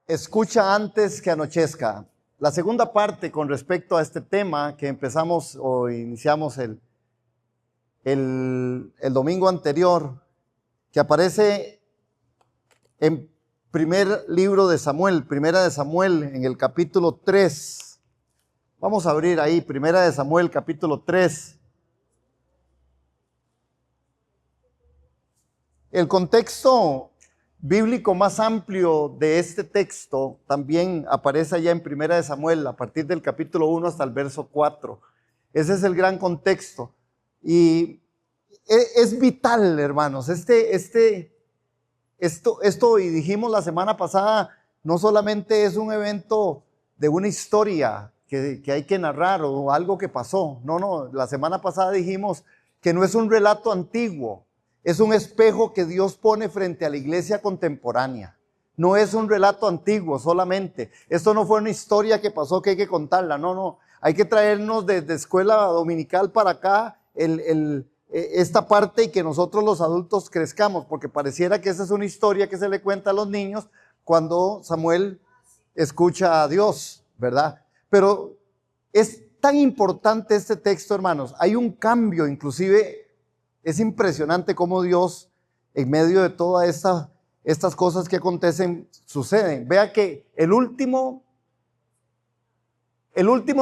Escucha antes que anochezca. La segunda parte con respecto a este tema que empezamos o iniciamos el domingo anterior, que aparece en primer libro de Samuel, primera de Samuel, en el capítulo 3. Vamos a abrir ahí, primera de Samuel, capítulo 3. El contexto bíblico más amplio de este texto también aparece allá en primera de Samuel, a partir del capítulo 1 hasta el verso 4. Ese es el gran contexto. Y es vital, hermanos, esto, y dijimos la semana pasada, no solamente es un evento de una historia que hay que narrar o algo que pasó. No, la semana pasada dijimos que no es un relato antiguo, es un espejo que Dios pone frente a la iglesia contemporánea. No es un relato antiguo solamente. Esto no fue una historia que pasó que hay que contarla. No. Hay que traernos desde escuela dominical para acá esta parte y que nosotros los adultos crezcamos, porque pareciera que esa es una historia que se le cuenta a los niños cuando Samuel escucha a Dios, ¿verdad? Pero es tan importante este texto, hermanos. Hay un cambio, inclusive es impresionante cómo Dios, en medio de todas estas cosas que acontecen, suceden. Vea que el último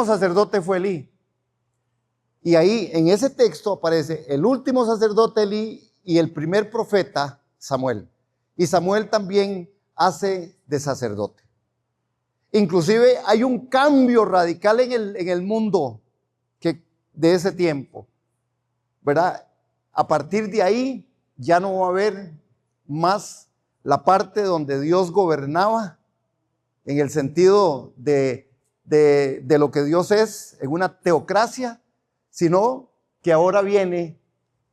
sacerdote fue Elí. Y ahí, en ese texto, aparece el último sacerdote Elí y el primer profeta Samuel. Y Samuel también hace de sacerdote. Inclusive hay un cambio radical en el mundo de ese tiempo, ¿verdad? A partir de ahí ya no va a haber más la parte donde Dios gobernaba en el sentido de lo que Dios es, en una teocracia, sino que ahora viene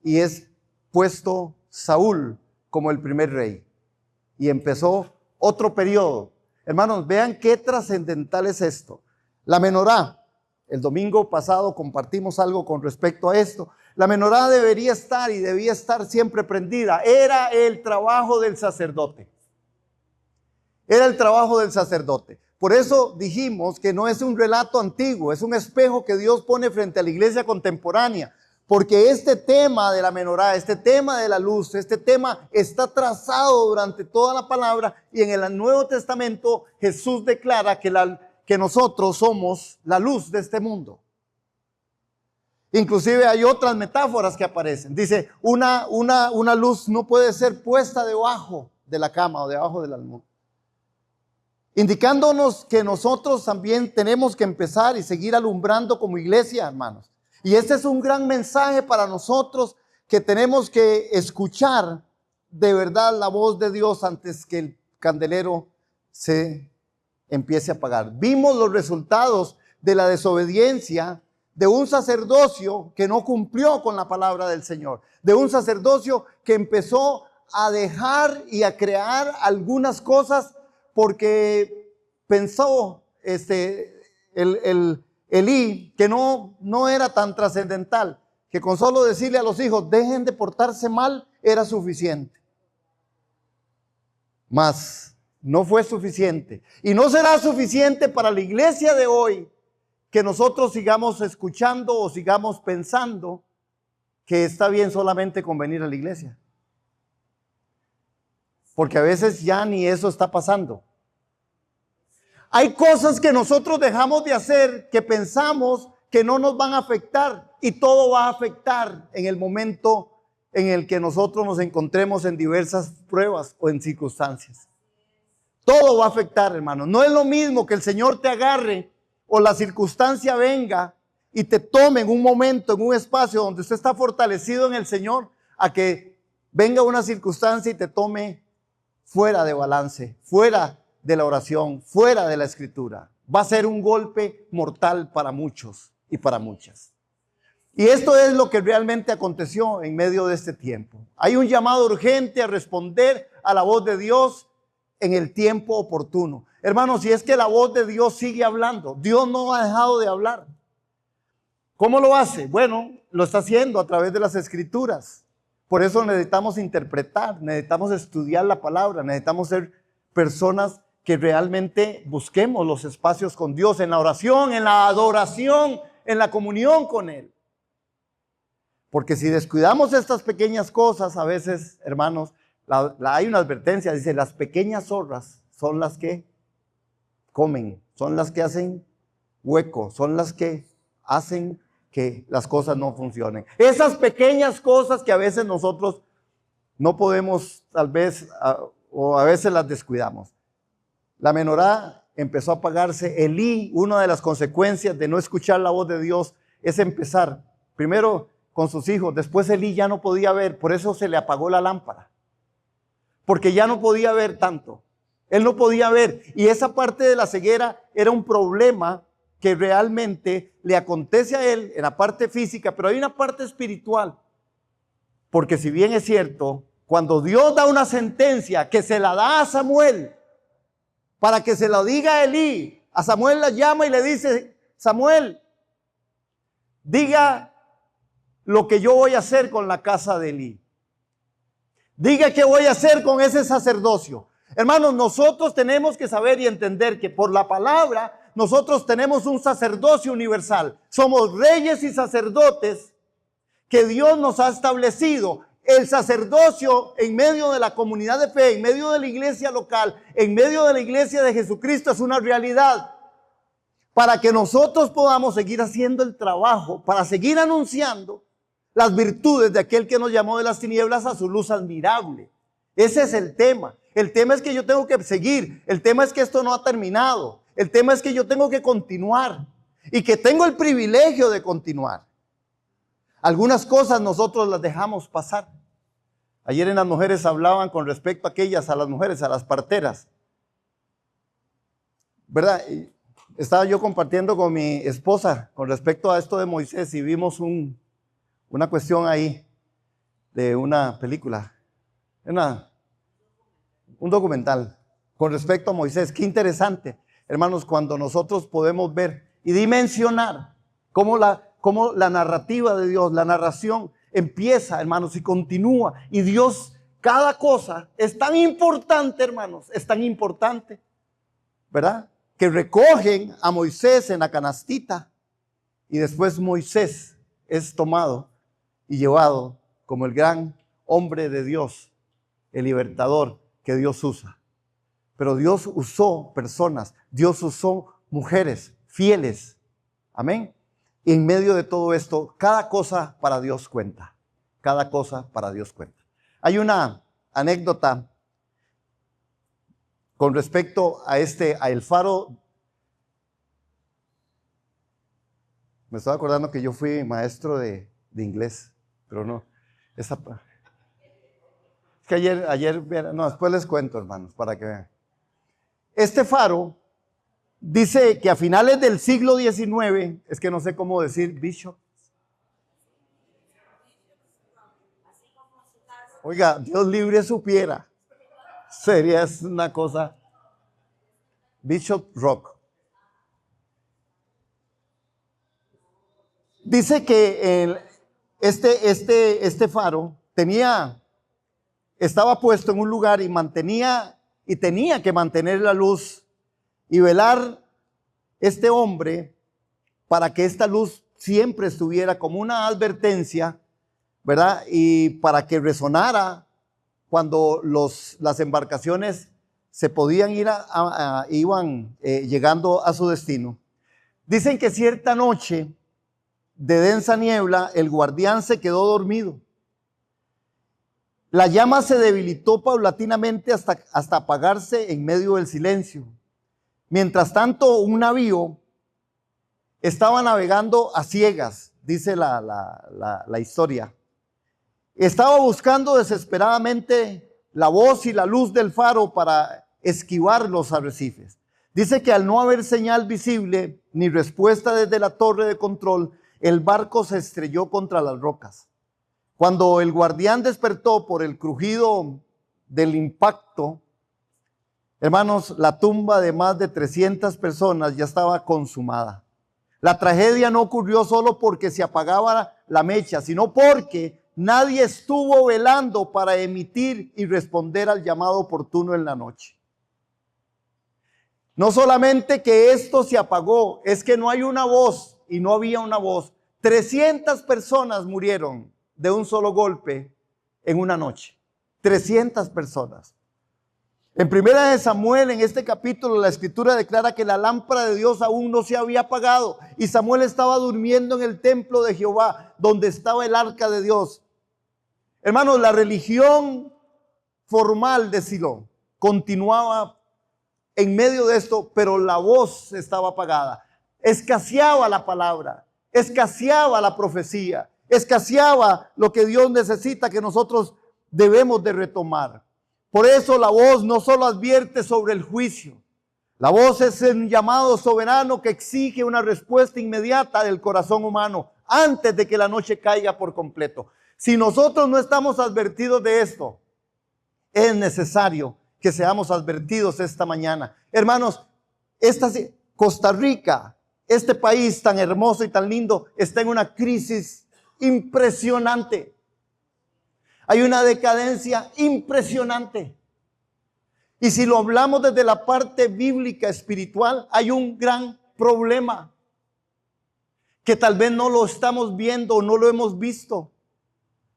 y es puesto Saúl como el primer rey. Y empezó otro periodo. Hermanos, vean qué trascendental es esto. La menorá, el domingo pasado compartimos algo con respecto a esto. La menorá debería estar y debía estar siempre prendida. Era el trabajo del sacerdote. Era el trabajo del sacerdote. Por eso dijimos que no es un relato antiguo, es un espejo que Dios pone frente a la iglesia contemporánea. Porque este tema de la menorá, este tema de la luz, este tema está trazado durante toda la palabra, y en el Nuevo Testamento Jesús declara que nosotros somos la luz de este mundo. Inclusive hay otras metáforas que aparecen. Dice, una luz no puede ser puesta debajo de la cama o debajo del almohad. Indicándonos que nosotros también tenemos que empezar y seguir alumbrando como iglesia, hermanos. Y este es un gran mensaje para nosotros, que tenemos que escuchar de verdad la voz de Dios antes que el candelero se empiece a apagar. Vimos los resultados de la desobediencia de un sacerdocio que no cumplió con la palabra del Señor, de un sacerdocio que empezó a dejar y a crear algunas cosas porque pensó Elí que no era tan trascendental, que con solo decirle a los hijos dejen de portarse mal era suficiente. Mas no fue suficiente, y no será suficiente para la iglesia de hoy que nosotros sigamos escuchando o sigamos pensando que está bien solamente con venir a la iglesia. Porque a veces ya ni eso está pasando. Hay cosas que nosotros dejamos de hacer que pensamos que no nos van a afectar, y todo va a afectar en el momento en el que nosotros nos encontremos en diversas pruebas o en circunstancias. Todo va a afectar, hermano. No es lo mismo que el Señor te agarre o la circunstancia venga y te tome en un momento, en un espacio donde usted está fortalecido en el Señor, a que venga una circunstancia y te tome fuera de balance, fuera de la oración, fuera de la escritura. Va a ser un golpe mortal para muchos y para muchas. Y esto es lo que realmente aconteció en medio de este tiempo. Hay un llamado urgente a responder a la voz de Dios en el tiempo oportuno. Hermanos, si es que la voz de Dios sigue hablando, Dios no ha dejado de hablar. ¿Cómo lo hace? Bueno, lo está haciendo a través de las escrituras. Por eso necesitamos interpretar, necesitamos estudiar la palabra, necesitamos ser personas que realmente busquemos los espacios con Dios, en la oración, en la adoración, en la comunión con Él. Porque si descuidamos estas pequeñas cosas, a veces, hermanos, hay una advertencia, dice, las pequeñas zorras son las que comen, son las que hacen hueco, son las que hacen que las cosas no funcionen. Esas pequeñas cosas que a veces nosotros no podemos, tal vez, o a veces las descuidamos. La menorá empezó a apagarse. Elí, una de las consecuencias de no escuchar la voz de Dios es empezar, primero con sus hijos, después Elí ya no podía ver, por eso se le apagó la lámpara, porque ya no podía ver tanto. Él no podía ver, y esa parte de la ceguera era un problema que realmente le acontece a él en la parte física, pero hay una parte espiritual, porque si bien es cierto, cuando Dios da una sentencia que se la da a Samuel, para que se lo diga a Elí, a Samuel la llama y le dice, Samuel, diga lo que yo voy a hacer con la casa de Elí. Diga qué voy a hacer con ese sacerdocio. Hermanos, nosotros tenemos que saber y entender que por la palabra nosotros tenemos un sacerdocio universal. Somos reyes y sacerdotes que Dios nos ha establecido. El sacerdocio en medio de la comunidad de fe, en medio de la iglesia local, en medio de la iglesia de Jesucristo es una realidad. Para que nosotros podamos seguir haciendo el trabajo, para seguir anunciando las virtudes de aquel que nos llamó de las tinieblas a su luz admirable. Ese es el tema. El tema es que yo tengo que seguir. El tema es que esto no ha terminado. El tema es que yo tengo que continuar y que tengo el privilegio de continuar. Algunas cosas nosotros las dejamos pasar. Ayer en las mujeres hablaban con respecto a aquellas, a las mujeres, a las parteras. ¿Verdad? Estaba yo compartiendo con mi esposa con respecto a esto de Moisés y vimos una cuestión ahí de una película, un documental con respecto a Moisés. Qué interesante, hermanos, cuando nosotros podemos ver y dimensionar cómo la narrativa de Dios, la narración empieza, hermanos, y continúa. Y Dios, cada cosa es tan importante, hermanos, es tan importante, ¿verdad? Que recogen a Moisés en la canastita y después Moisés es tomado y llevado como el gran hombre de Dios, el libertador que Dios usa. Pero Dios usó personas, Dios usó mujeres fieles. Amén. Y en medio de todo esto, cada cosa para Dios cuenta. Cada cosa para Dios cuenta. Hay una anécdota con respecto a el faro. Me estaba acordando que yo fui maestro de inglés, pero no. Es que ayer, no, después les cuento, hermanos, para que vean. Este faro dice que a finales del siglo XIX, es que no sé cómo decir, Bishop. Oiga, Dios libre supiera. Sería una cosa. Bishop Rock. Dice que este faro estaba puesto en un lugar y tenía que mantener la luz y velar este hombre para que esta luz siempre estuviera como una advertencia, ¿verdad? Y para que resonara cuando las embarcaciones se podían ir iban llegando a su destino. Dicen que cierta noche de densa niebla el guardián se quedó dormido. La llama se debilitó paulatinamente hasta apagarse en medio del silencio. Mientras tanto, un navío estaba navegando a ciegas, dice la historia. Estaba buscando desesperadamente la voz y la luz del faro para esquivar los arrecifes. Dice que al no haber señal visible ni respuesta desde la torre de control, el barco se estrelló contra las rocas. Cuando el guardián despertó por el crujido del impacto, hermanos, la tumba de más de 300 personas ya estaba consumada. La tragedia no ocurrió solo porque se apagaba la mecha, sino porque nadie estuvo velando para emitir y responder al llamado oportuno en la noche. No solamente que esto se apagó, es que no hay una voz y no había una voz. 300 personas murieron de un solo golpe en una noche. 300 personas. En Primera de Samuel, en este capítulo, la escritura declara que la lámpara de Dios aún no se había apagado y Samuel estaba durmiendo en el templo de Jehová, donde estaba el arca de Dios. Hermanos, la religión formal de Silo continuaba en medio de esto, pero la voz estaba apagada. Escaseaba la palabra, escaseaba la profecía, escaseaba lo que Dios necesita que nosotros debemos de retomar. Por eso la voz no solo advierte sobre el juicio. La voz es un llamado soberano que exige una respuesta inmediata del corazón humano antes de que la noche caiga por completo. Si nosotros no estamos advertidos de esto, es necesario que seamos advertidos esta mañana. Hermanos, Costa Rica, este país tan hermoso y tan lindo, está en una crisis impresionante. Hay una decadencia impresionante. Y si lo hablamos desde la parte bíblica espiritual, hay un gran problema que tal vez no lo estamos viendo o no lo hemos visto.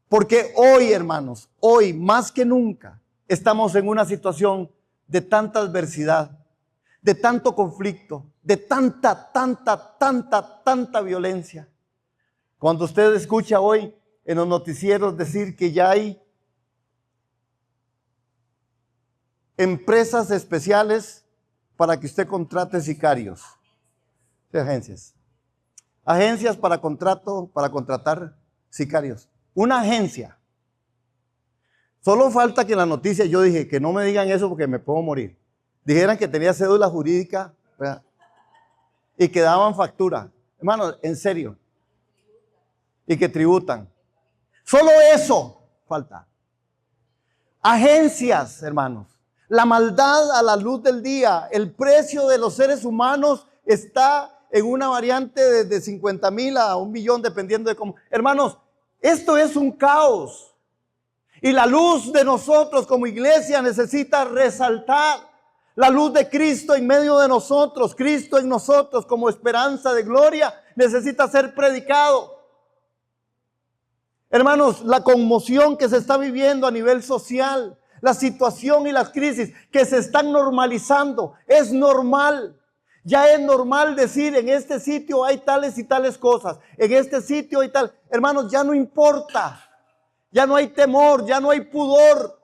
Porque hoy, hermanos, hoy más que nunca, estamos en una situación de tanta adversidad, de tanto conflicto, de tanta violencia. Cuando usted escucha hoy en los noticieros decir que ya hay empresas especiales para que usted contrate sicarios. ¿Qué agencias? Agencias para contratar sicarios. Una agencia. Solo falta que en la noticia yo dije que no me digan eso porque me puedo morir. Dijeran que tenía cédula jurídica, ¿verdad? Y que daban factura. Hermano, en serio. Y que tributan. Solo eso falta. Agencias, hermanos. La maldad a la luz del día. El precio de los seres humanos está en una variante desde 50,000 a 1,000,000, dependiendo de cómo. Hermanos, esto es un caos. Y la luz de nosotros como iglesia necesita resaltar. La luz de Cristo en medio de nosotros, Cristo en nosotros como esperanza de gloria, necesita ser predicado. Hermanos, la conmoción que se está viviendo a nivel social, la situación y las crisis que se están normalizando, es normal. Ya es normal decir, en este sitio hay tales y tales cosas, en este sitio hay tal. Hermanos, ya no importa, ya no hay temor, ya no hay pudor.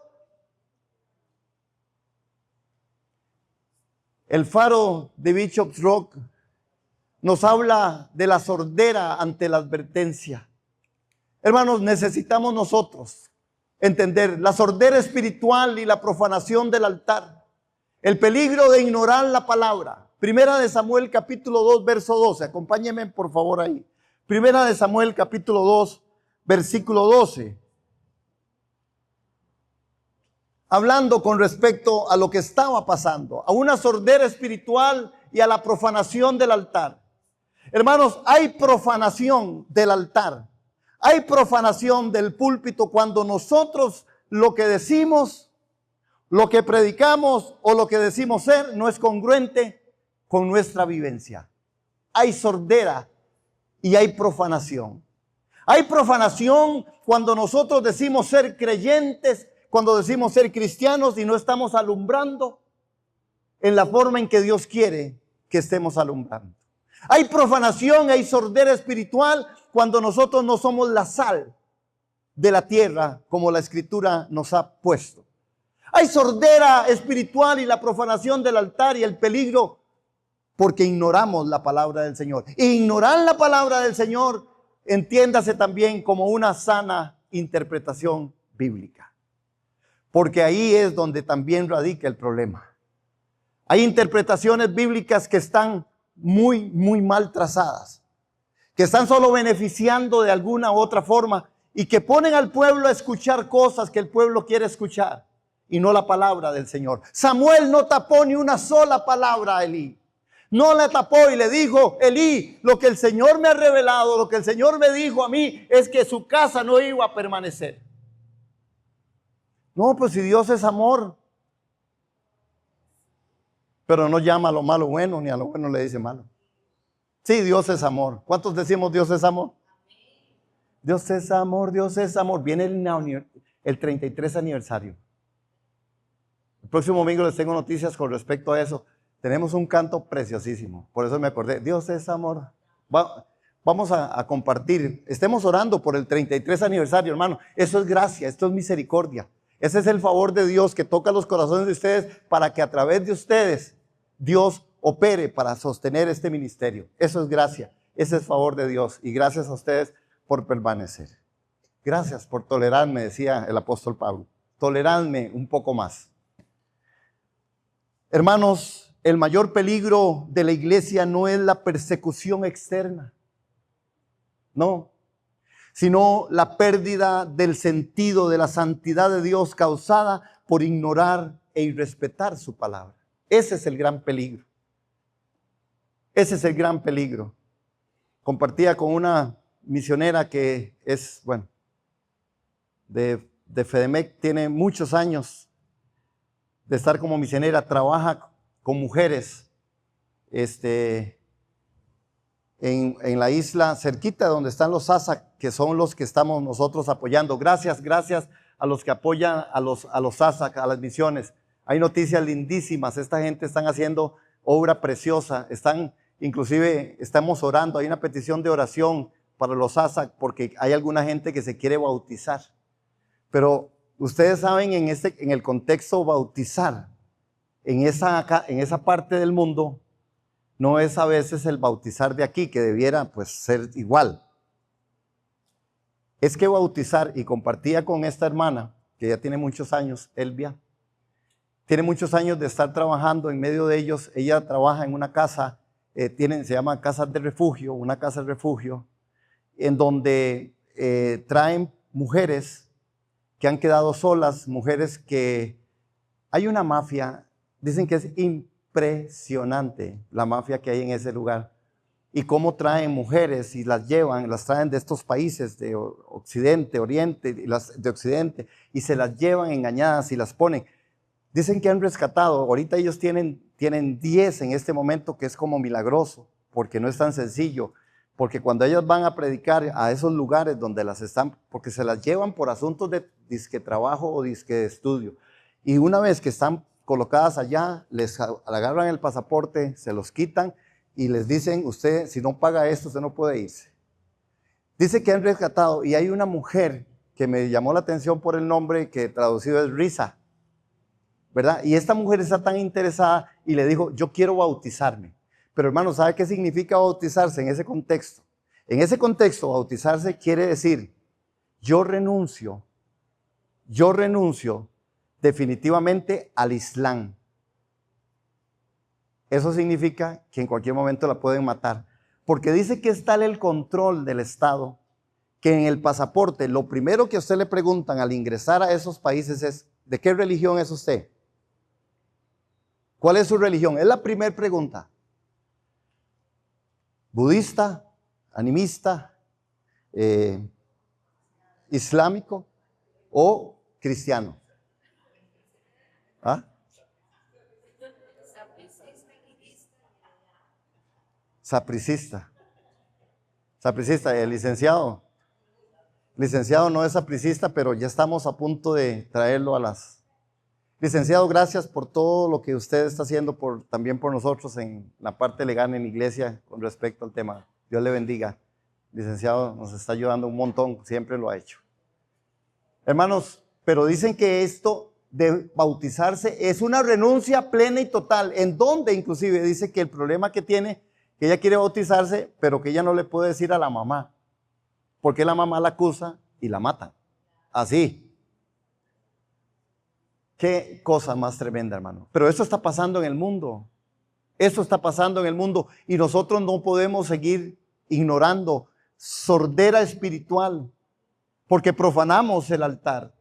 El faro de Bishop's Rock nos habla de la sordera ante la advertencia. Hermanos, necesitamos nosotros entender la sordera espiritual y la profanación del altar. El peligro de ignorar la palabra. Primera de Samuel capítulo 2, verso 12. Acompáñenme por favor ahí. Primera de Samuel capítulo 2, versículo 12. Hablando con respecto a lo que estaba pasando, a una sordera espiritual y a la profanación del altar. Hermanos, hay profanación del altar. Hay profanación del púlpito cuando nosotros lo que decimos, lo que predicamos o lo que decimos ser no es congruente con nuestra vivencia. Hay sordera y hay profanación. Hay profanación cuando nosotros decimos ser creyentes, cuando decimos ser cristianos y no estamos alumbrando en la forma en que Dios quiere que estemos alumbrando. Hay profanación, hay sordera espiritual cuando nosotros no somos la sal de la tierra como la Escritura nos ha puesto. Hay sordera espiritual y la profanación del altar y el peligro porque ignoramos la palabra del Señor. E ignorar la palabra del Señor, entiéndase también como una sana interpretación bíblica. Porque ahí es donde también radica el problema. Hay interpretaciones bíblicas que están muy mal trazadas, que están solo beneficiando de alguna u otra forma y que ponen al pueblo a escuchar cosas que el pueblo quiere escuchar y no la palabra del Señor. Samuel no tapó ni una sola palabra a Elí. No la tapó y le dijo, Elí, lo que el Señor me ha revelado, lo que el Señor me dijo a mí es que su casa no iba a permanecer. No, pues si Dios es amor. Pero no llama a lo malo bueno, ni a lo bueno le dice malo. Sí, Dios es amor. ¿Cuántos decimos Dios es amor? Dios es amor, Dios es amor. Viene el 33 aniversario. El próximo domingo les tengo noticias con respecto a eso. Tenemos un canto preciosísimo. Por eso me acordé. Dios es amor. Vamos a compartir. Estemos orando por el 33 aniversario, hermano. Eso es gracia, esto es misericordia. Ese es el favor de Dios que toca los corazones de ustedes para que a través de ustedes Dios opere para sostener este ministerio. Eso es gracia. Ese es favor de Dios. Y gracias a ustedes por permanecer. Gracias por tolerarme, decía el apóstol Pablo. Toleradme un poco más. Hermanos, el mayor peligro de la iglesia no es la persecución externa, no, sino la pérdida del sentido de la santidad de Dios causada por ignorar e irrespetar su palabra. Ese es el gran peligro. Ese es el gran peligro. Compartía con una misionera que es, bueno, de FEDEMEC, tiene muchos años de estar como misionera, trabaja con mujeres en la isla cerquita donde están los SASAC, que son los que estamos nosotros apoyando. Gracias a los que apoyan a los SASAC, a las misiones. Hay noticias lindísimas. Esta gente están haciendo obra preciosa. Inclusive estamos orando. Hay una petición de oración para los SASAC porque hay alguna gente que se quiere bautizar. Pero ustedes saben en el contexto bautizar, en esa parte del mundo, no es a veces el bautizar de aquí, que debiera pues ser igual. Es que bautizar, y compartía con esta hermana, que ya tiene muchos años, Elvia, tiene muchos años de estar trabajando en medio de ellos. Ella trabaja en una casa, se llama Casas de Refugio, una casa de refugio, en donde traen mujeres que han quedado solas, mujeres que hay una mafia, dicen que es impresionante la mafia que hay en ese lugar y cómo traen mujeres y las traen de estos países de Occidente, Oriente, de Occidente, y se las llevan engañadas y las ponen. Dicen que han rescatado, ahorita ellos tienen 10 en este momento, que es como milagroso, porque no es tan sencillo, porque cuando ellas van a predicar a esos lugares donde porque se las llevan por asuntos de disque trabajo o disque de estudio, y una vez que están colocadas allá, les agarran el pasaporte, se los quitan y les dicen, usted si no paga esto, usted no puede irse. Dice que han rescatado, y hay una mujer que me llamó la atención por el nombre, que traducido es Risa, ¿verdad? Y esta mujer está tan interesada y le dijo, yo quiero bautizarme. Pero hermano, ¿sabe qué significa bautizarse en ese contexto? En ese contexto, bautizarse quiere decir, yo renuncio definitivamente al Islam. Eso significa que en cualquier momento la pueden matar. Porque dice que es tal el control del Estado que en el pasaporte lo primero que a usted le preguntan al ingresar a esos países es, ¿de qué religión es usted? ¿Cuál es su religión? Es la primera pregunta. ¿Budista? ¿Animista? ¿Islámico? ¿O cristiano? ¿Ah? Sapricista. Sapricista, el licenciado. Licenciado no es sapricista, pero ya estamos a punto de traerlo a las... Licenciado, gracias por todo lo que usted está haciendo también por nosotros en la parte legal en la iglesia con respecto al tema. Dios le bendiga. Licenciado, nos está ayudando un montón, siempre lo ha hecho. Hermanos, pero dicen que esto de bautizarse es una renuncia plena y total, en donde inclusive dice que el problema que tiene, que ella quiere bautizarse, pero que ella no le puede decir a la mamá, porque la mamá la acusa y la mata. Así. Qué cosa más tremenda, hermano. Pero eso está pasando en el mundo. Eso está pasando en el mundo y nosotros no podemos seguir ignorando. Sordera espiritual, porque profanamos el altar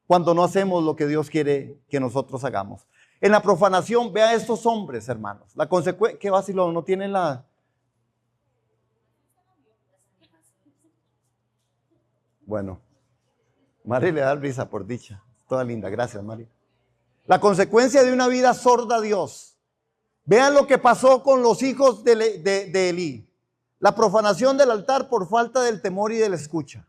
cuando no hacemos lo que Dios quiere que nosotros hagamos. En la profanación, vea a estos hombres, hermanos. La consecuencia, qué vacilón, no tienen la... Bueno, Mari le da risa por dicha. Toda linda, gracias Mari. La consecuencia de una vida sorda a Dios Vean lo que pasó con los hijos de Elí. La profanación del altar por falta del temor y de la escucha.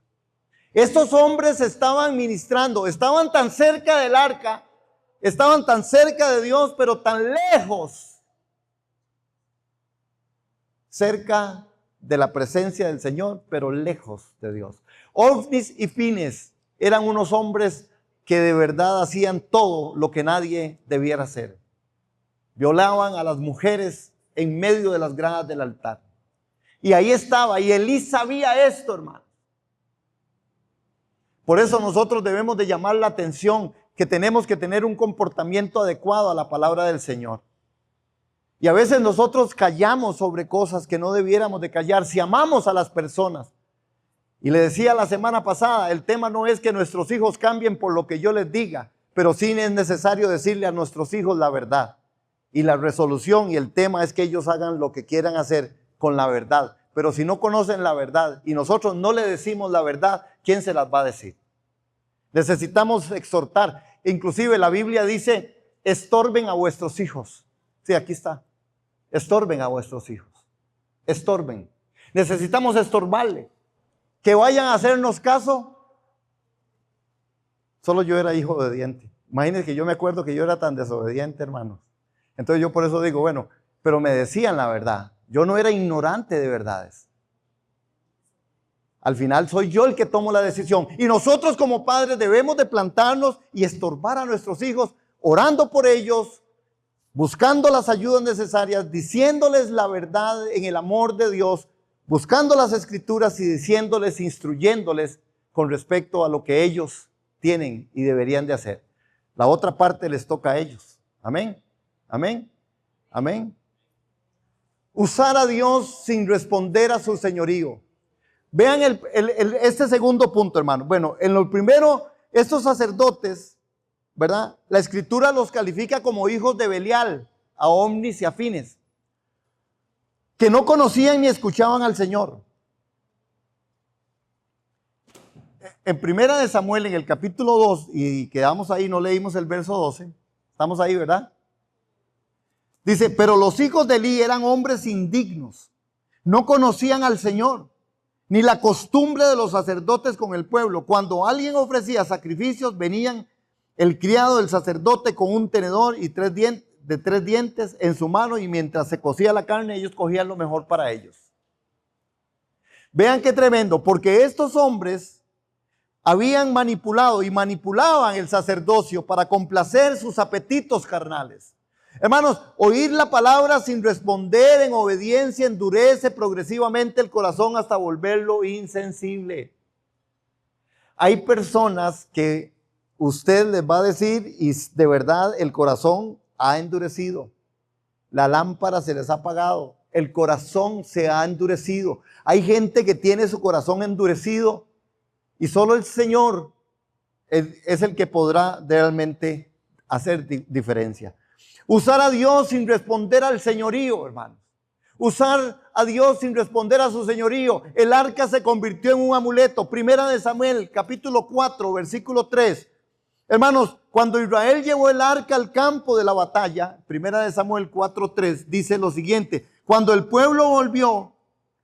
Estos hombres estaban ministrando, estaban tan cerca del arca, estaban tan cerca de Dios, pero tan lejos, cerca de la presencia del Señor, pero lejos de Dios. Ofnis y Fines eran unos hombres que de verdad hacían todo lo que nadie debiera hacer. Violaban a las mujeres en medio de las gradas del altar. Y ahí estaba, y Elí sabía esto, hermano. Por eso nosotros debemos de llamar la atención que tenemos que tener un comportamiento adecuado a la palabra del Señor. Y a veces nosotros callamos sobre cosas que no debiéramos de callar si amamos a las personas. Y le decía la semana pasada, el tema no es que nuestros hijos cambien por lo que yo les diga, pero sí es necesario decirle a nuestros hijos la verdad. Y la resolución y el tema es que ellos hagan lo que quieran hacer con la verdad. Pero si no conocen la verdad y nosotros no le decimos la verdad, ¿quién se las va a decir? Necesitamos exhortar. Inclusive la Biblia dice, estorben a vuestros hijos. Sí, aquí está. Estorben a vuestros hijos. Estorben. Necesitamos estorbarle. Que vayan a hacernos caso. Solo yo era hijo obediente. Imagínense que yo me acuerdo que yo era tan desobediente, hermanos. Entonces yo por eso digo, bueno, pero me decían la verdad. Yo no era ignorante de verdades. Al final soy yo el que tomo la decisión. Y nosotros como padres debemos de plantarnos y estorbar a nuestros hijos, orando por ellos, buscando las ayudas necesarias, diciéndoles la verdad en el amor de Dios, buscando las escrituras y diciéndoles, instruyéndoles con respecto a lo que ellos tienen y deberían de hacer. La otra parte les toca a ellos. Amén. Amén. Amén. Usar a Dios sin responder a su señorío. Vean este segundo punto, hermano. Bueno, en lo primero, estos sacerdotes, ¿verdad? La escritura los califica como hijos de Belial, a Ofnis y a Fines, que no conocían ni escuchaban al Señor. En primera de Samuel, en el capítulo 2, y quedamos ahí, no leímos el verso 12, estamos ahí, ¿verdad? Dice, pero los hijos de Elí eran hombres indignos, no conocían al Señor, ni la costumbre de los sacerdotes con el pueblo. Cuando alguien ofrecía sacrificios, venían el criado del sacerdote con un tenedor y tres dientes en su mano, y mientras se cocía la carne, ellos cogían lo mejor para ellos. Vean qué tremendo, porque estos hombres habían manipulado y manipulaban el sacerdocio para complacer sus apetitos carnales. Hermanos, oír la palabra sin responder en obediencia endurece progresivamente el corazón hasta volverlo insensible. Hay personas que usted les va a decir y de verdad el corazón ha endurecido. La lámpara se les ha apagado. El corazón se ha endurecido. Hay gente que tiene su corazón endurecido y solo el Señor es el que podrá realmente hacer diferencia. Usar a Dios sin responder al señorío, hermanos. Usar a Dios sin responder a su señorío. El arca se convirtió en un amuleto. Primera de Samuel, capítulo 4, versículo 3. Hermanos, cuando Israel llevó el arca al campo de la batalla, Primera de Samuel 4:3, dice lo siguiente: cuando el pueblo volvió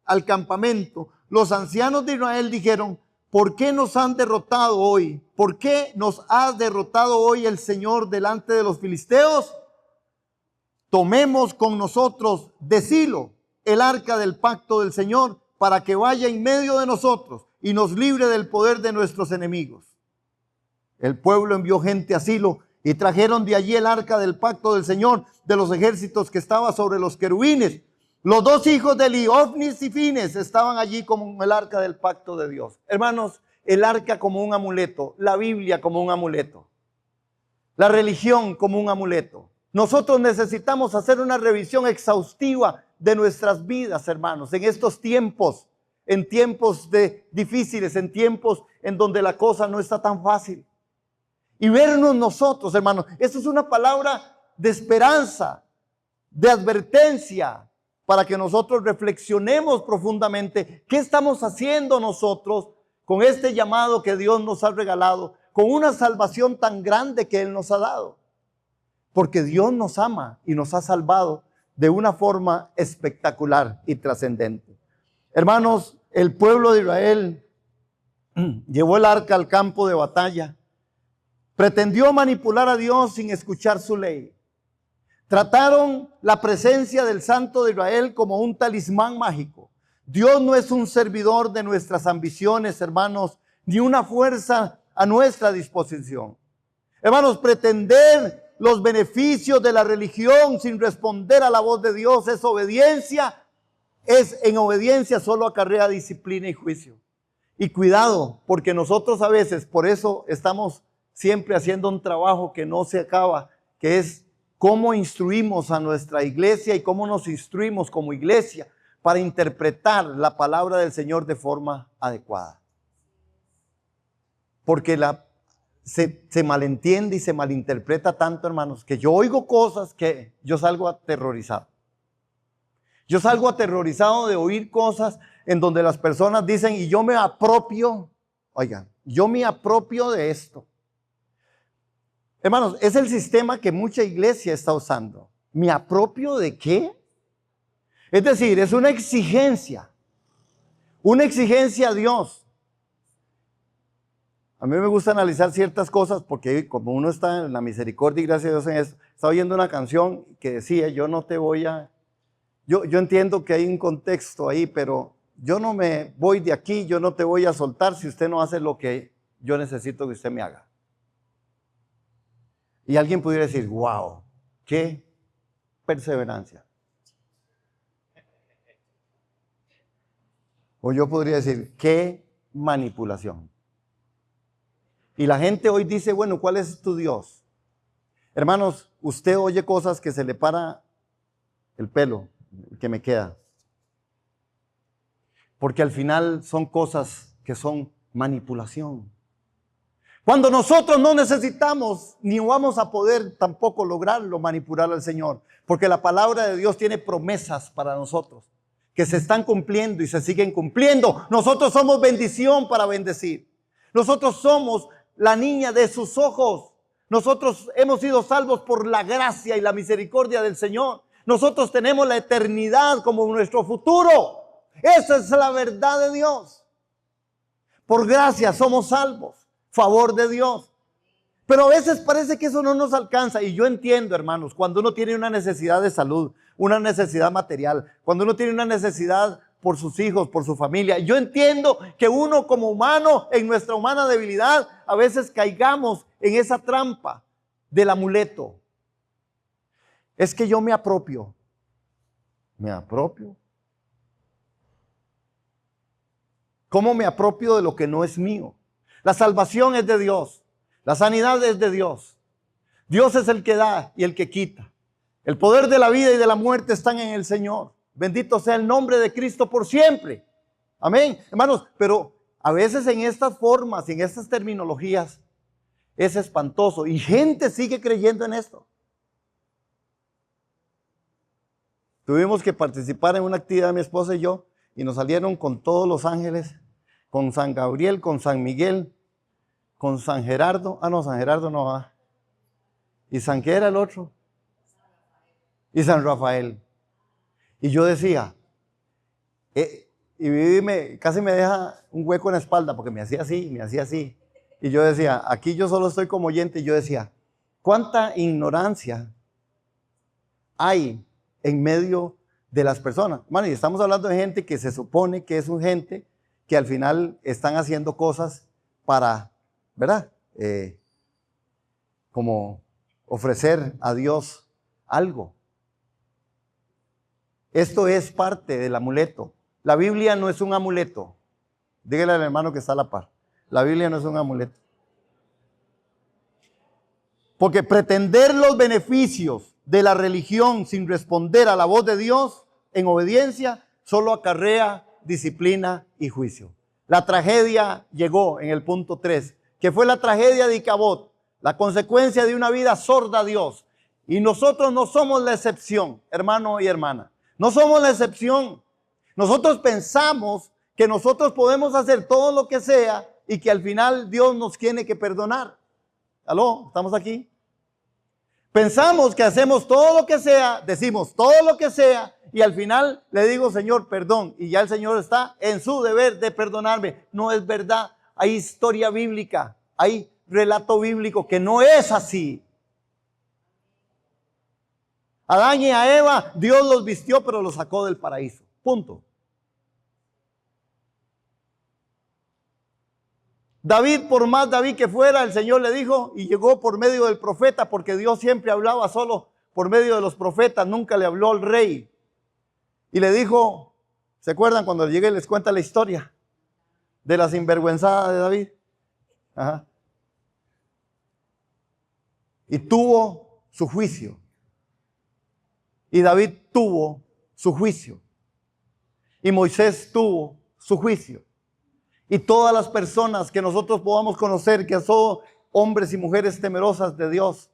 al campamento, los ancianos de Israel dijeron: ¿por qué nos han derrotado hoy? ¿Por qué nos ha derrotado hoy el Señor delante de los filisteos? Tomemos con nosotros de Silo el arca del pacto del Señor, para que vaya en medio de nosotros y nos libre del poder de nuestros enemigos. El pueblo envió gente a Silo y trajeron de allí el arca del pacto del Señor de los ejércitos que estaba sobre los querubines. Los dos hijos de Elí, Ofnis y Fines, estaban allí como el arca del pacto de Dios. Hermanos, el arca como un amuleto, la Biblia como un amuleto, la religión como un amuleto. Nosotros necesitamos hacer una revisión exhaustiva de nuestras vidas, hermanos, en estos tiempos, en tiempos difíciles, en tiempos en donde la cosa no está tan fácil. Y vernos nosotros, hermanos, esto es una palabra de esperanza, de advertencia, para que nosotros reflexionemos profundamente qué estamos haciendo nosotros con este llamado que Dios nos ha regalado, con una salvación tan grande que Él nos ha dado. Porque Dios nos ama y nos ha salvado de una forma espectacular y trascendente. Hermanos, el pueblo de Israel llevó el arca al campo de batalla. Pretendió manipular a Dios sin escuchar su ley. Trataron la presencia del Santo de Israel como un talismán mágico. Dios no es un servidor de nuestras ambiciones, hermanos, ni una fuerza a nuestra disposición. Hermanos, pretender los beneficios de la religión sin responder a la voz de Dios es obediencia. En obediencia solo acarrea disciplina y juicio. Y cuidado, porque nosotros a veces, por eso estamos siempre haciendo un trabajo que no se acaba, que es cómo instruimos a nuestra iglesia y cómo nos instruimos como iglesia para interpretar la palabra del Señor de forma adecuada. Porque se malentiende y se malinterpreta tanto, hermanos, que yo oigo cosas que yo salgo aterrorizado. Yo salgo aterrorizado de oír cosas en donde las personas dicen, y yo me apropio, oigan, yo me apropio de esto. Hermanos, es el sistema que mucha iglesia está usando. ¿Me apropio de qué? Es decir, es una exigencia a Dios. A mí me gusta analizar ciertas cosas porque como uno está en la misericordia y gracias a Dios en eso, estaba oyendo una canción que decía, yo entiendo que hay un contexto ahí, pero yo no me voy de aquí, yo no te voy a soltar si usted no hace lo que yo necesito que usted me haga. Y alguien pudiera decir, wow, qué perseverancia. O yo podría decir, qué manipulación. Y la gente hoy dice, bueno, ¿cuál es tu Dios? Hermanos, usted oye cosas que se le para el pelo, que me queda. Porque al final son cosas que son manipulación. Cuando nosotros no necesitamos, ni vamos a poder tampoco lograrlo, manipular al Señor. Porque la palabra de Dios tiene promesas para nosotros, que se están cumpliendo y se siguen cumpliendo. Nosotros somos bendición para bendecir. Nosotros somos la niña de sus ojos. Nosotros hemos sido salvos por la gracia y la misericordia del Señor. Nosotros tenemos la eternidad como nuestro futuro. Esa es la verdad de Dios. Por gracia somos salvos. Favor de Dios. Pero a veces parece que eso no nos alcanza. Y yo entiendo, hermanos, cuando uno tiene una necesidad de salud, una necesidad material, cuando uno tiene una necesidad por sus hijos, por su familia. Yo entiendo que uno como humano, en nuestra humana debilidad, a veces caigamos en esa trampa del amuleto. Es que yo me apropio. ¿Me apropio? ¿Cómo me apropio de lo que no es mío? La salvación es de Dios. La sanidad es de Dios. Dios es el que da y el que quita. El poder de la vida y de la muerte están en el Señor. Bendito sea el nombre de Cristo por siempre. Amén. Hermanos, pero a veces en estas formas, en estas terminologías, es espantoso. Y gente sigue creyendo en esto. Tuvimos que participar en una actividad, mi esposa y yo, y nos salieron con todos los ángeles, con San Gabriel, con San Miguel, con San Gerardo. Ah, no, San Gerardo no va. ¿Y San qué era el otro? Y San Rafael. Y yo decía, casi me deja un hueco en la espalda porque me hacía así, me hacía así. Y yo decía, aquí yo solo estoy como oyente. Y yo decía, ¿cuánta ignorancia hay en medio de las personas? Bueno, y estamos hablando de gente que se supone que es un gente que al final están haciendo cosas para, ¿verdad? Como ofrecer a Dios algo. Esto es parte del amuleto. La Biblia no es un amuleto. Dígale al hermano que está a la par. La Biblia no es un amuleto. Porque pretender los beneficios de la religión sin responder a la voz de Dios en obediencia solo acarrea disciplina y juicio. La tragedia llegó en el punto 3, que fue la tragedia de Icabod, la consecuencia de una vida sorda a Dios. Y nosotros no somos la excepción, hermano y hermana. No somos la excepción. Nosotros pensamos que nosotros podemos hacer todo lo que sea y que al final Dios nos tiene que perdonar. ¿Aló? ¿Estamos aquí? Pensamos que hacemos todo lo que sea, decimos todo lo que sea, y al final le digo, Señor, perdón, y ya el Señor está en su deber de perdonarme. No es verdad. Hay historia bíblica, hay relato bíblico que no es así. A Adán y a Eva, Dios los vistió, pero los sacó del paraíso. Punto. David, por más David que fuera, el Señor le dijo, y llegó por medio del profeta, porque Dios siempre hablaba solo por medio de los profetas, nunca le habló al rey. Y le dijo, ¿se acuerdan cuando llegué y les cuenta la historia de la sinvergüenzada de David? Ajá. Y tuvo su juicio. Y David tuvo su juicio. Y Moisés tuvo su juicio. Y todas las personas que nosotros podamos conocer que son hombres y mujeres temerosas de Dios,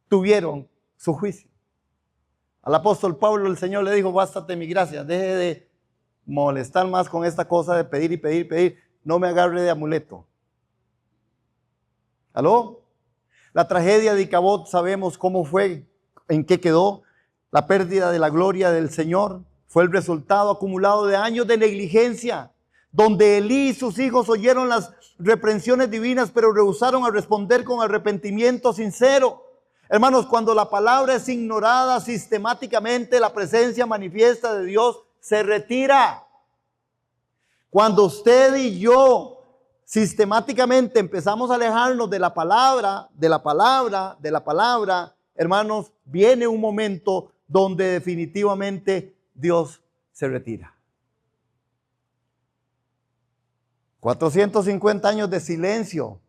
tuvieron su juicio. Al apóstol Pablo el Señor le dijo, bástate mi gracia, deje de molestar más con esta cosa de pedir y pedir y pedir, no me agarre de amuleto. ¿Aló? La tragedia de Icabod sabemos cómo fue, en qué quedó. La pérdida de la gloria del Señor fue el resultado acumulado de años de negligencia, donde Elí y sus hijos oyeron las reprensiones divinas, pero rehusaron a responder con arrepentimiento sincero. Hermanos, cuando la palabra es ignorada sistemáticamente, la presencia manifiesta de Dios se retira. Cuando usted y yo sistemáticamente empezamos a alejarnos de la palabra, hermanos, viene un momento donde definitivamente Dios se retira. 450 años de silencio,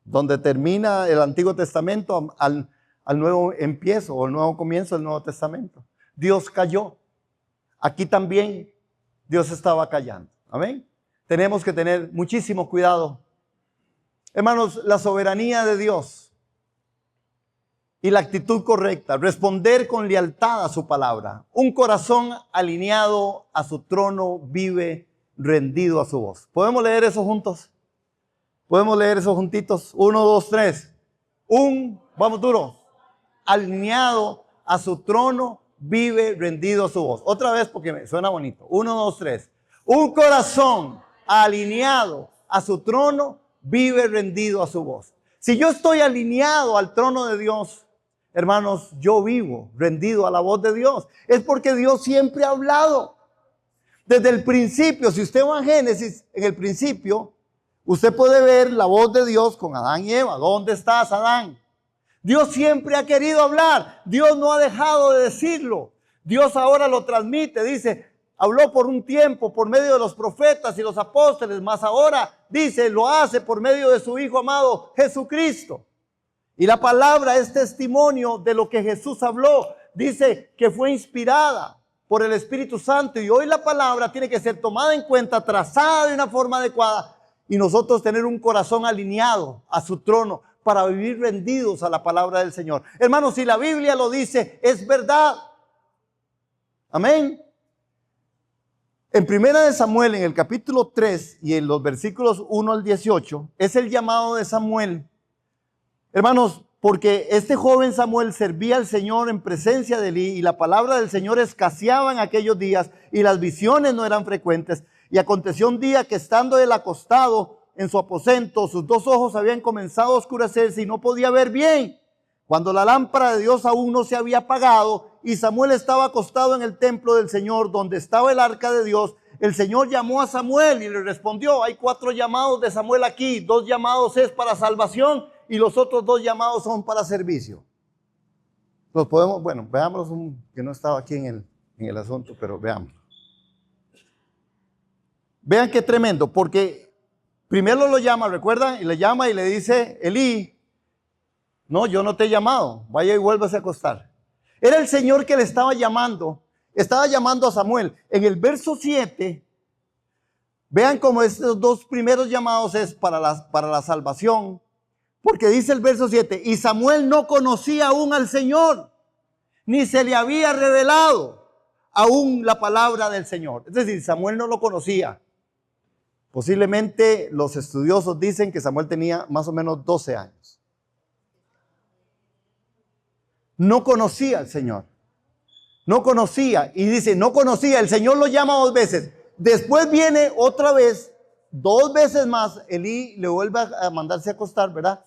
donde termina el Antiguo Testamento al nuevo empiezo o el nuevo comienzo del Nuevo Testamento. Dios calló. Aquí también Dios estaba callando. Amén. Tenemos que tener muchísimo cuidado. Hermanos, la soberanía de Dios y la actitud correcta, responder con lealtad a su palabra. Un corazón alineado a su trono vive rendido a su voz. ¿Podemos leer eso juntos? ¿Podemos leer eso juntitos? 1, 2, 3. Vamos duro. Alineado a su trono vive rendido a su voz. Otra vez porque me suena bonito. 1, 2, 3. Un corazón alineado a su trono vive rendido a su voz. Si yo estoy alineado al trono de Dios, hermanos, yo vivo rendido a la voz de Dios. Es porque Dios siempre ha hablado. Desde el principio, si usted va a Génesis, en el principio, usted puede ver la voz de Dios con Adán y Eva. ¿Dónde estás, Adán? Dios siempre ha querido hablar. Dios no ha dejado de decirlo. Dios ahora lo transmite. Dice, habló por un tiempo por medio de los profetas y los apóstoles, mas ahora, dice, lo hace por medio de su Hijo amado Jesucristo. Y la palabra es testimonio de lo que Jesús habló. Dice que fue inspirada por el Espíritu Santo. Y hoy la palabra tiene que ser tomada en cuenta, trazada de una forma adecuada. Y nosotros tener un corazón alineado a su trono para vivir rendidos a la palabra del Señor. Hermanos, si la Biblia lo dice, es verdad. Amén. En 1 Samuel, en el capítulo 3 y en los versículos 1 al 18, es el llamado de Samuel. Hermanos, porque este joven Samuel servía al Señor en presencia de Elí y la palabra del Señor escaseaba en aquellos días y las visiones no eran frecuentes. Y aconteció un día que estando él acostado en su aposento, sus dos ojos habían comenzado a oscurecerse y no podía ver bien. Cuando la lámpara de Dios aún no se había apagado y Samuel estaba acostado en el templo del Señor donde estaba el arca de Dios, el Señor llamó a Samuel y le respondió. Hay 4 llamados de Samuel aquí, 2 llamados es para salvación y los otros 2 llamados son para servicio. Los podemos, bueno, veámoslos, que no estaba aquí en el asunto, pero veamos. Vean qué tremendo, porque primero lo llama, ¿recuerdan? Y le llama y le dice, Elí, no, yo no te he llamado, vaya y vuélvase a acostar. Era el Señor que le estaba llamando a Samuel. En el verso 7, vean cómo estos 2 primeros llamados es para la salvación, porque dice el verso 7, y Samuel no conocía aún al Señor, ni se le había revelado aún la palabra del Señor. Es decir, Samuel no lo conocía. Posiblemente los estudiosos dicen que Samuel tenía más o menos 12 años. no conocía al Señor. No conocía. Y dice, no conocía. El Señor lo llama 2 veces. Después viene otra vez, 2 veces más. Elí le vuelve a mandarse a acostar, ¿verdad?